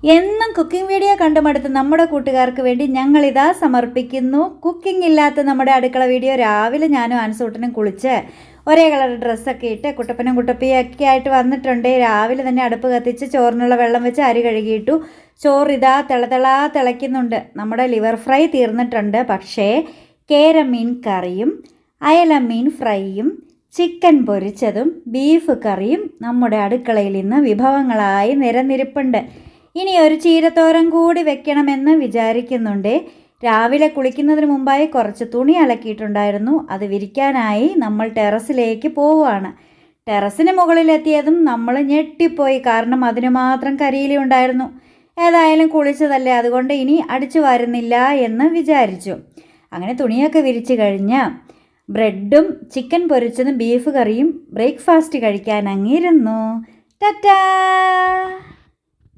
എന്നും cooking video കണ്ടുമടുത്ത് നമ്മുടെ കൂട്ടുകാർക്ക് വേണ്ടി ഞങ്ങളിതാ സമർപ്പിക്കുന്നു കുക്കിംഗ് ഇല്ലാത്ത നമ്മുടെ അടുക്കള വീഡിയോ. രാവിലെ ഞാനും ആൻസൂട്ടനും കുളിച്ച് ഒരേ കളർ ഡ്രസ്സൊക്കെ ഇട്ട് കുട്ടപ്പനും കുട്ടപ്പിയൊക്കെ ആയിട്ട് വന്നിട്ടുണ്ട്. രാവിലെ തന്നെ അടുപ്പ് കത്തിച്ച് ചോറിനുള്ള വെള്ളം വെച്ച് അരി കഴുകിയിട്ടു. ചോറിതാ തിളയ്ക്കുന്നുണ്ട്. നമ്മുടെ ലിവർ ഫ്രൈ തീർന്നിട്ടുണ്ട്. പക്ഷേ കേരമീൻ കറിയും അയല മീൻ ഫ്രൈയും ചിക്കൻ പൊരിച്ചതും ബീഫ് കറിയും നമ്മുടെ അടുക്കളയിൽ ഇന്ന് വിഭവങ്ങളായി നിരന്നിരിപ്പുണ്ട്. ഇനി ഒരു ചീരത്തോരൻ കൂടി വെക്കണമെന്ന് വിചാരിക്കുന്നുണ്ട്. രാവിലെ കുളിക്കുന്നതിന് മുമ്പായി കുറച്ച് തുണി അലക്കിയിട്ടുണ്ടായിരുന്നു. അത് വിരിക്കാനായി നമ്മൾ ടെറസിലേക്ക് പോവുകയാണ്. ടെറസിന് മുകളിലെത്തിയതും നമ്മൾ ഞെട്ടിപ്പോയി. കാരണം അതിന് മാത്രം കരിയില ഉണ്ടായിരുന്നു. ഏതായാലും കുളിച്ചതല്ലേ, അതുകൊണ്ട് ഇനി അടിച്ചു വാരുന്നില്ല എന്ന് വിചാരിച്ചു. അങ്ങനെ തുണിയൊക്കെ വിരിച്ചു കഴിഞ്ഞ് ബ്രെഡും ചിക്കൻ പൊരിച്ചതും ബീഫ് കറിയും ബ്രേക്ക്ഫാസ്റ്റ് കഴിക്കാൻ അങ്ങിരുന്നു. ടാറ്റാ.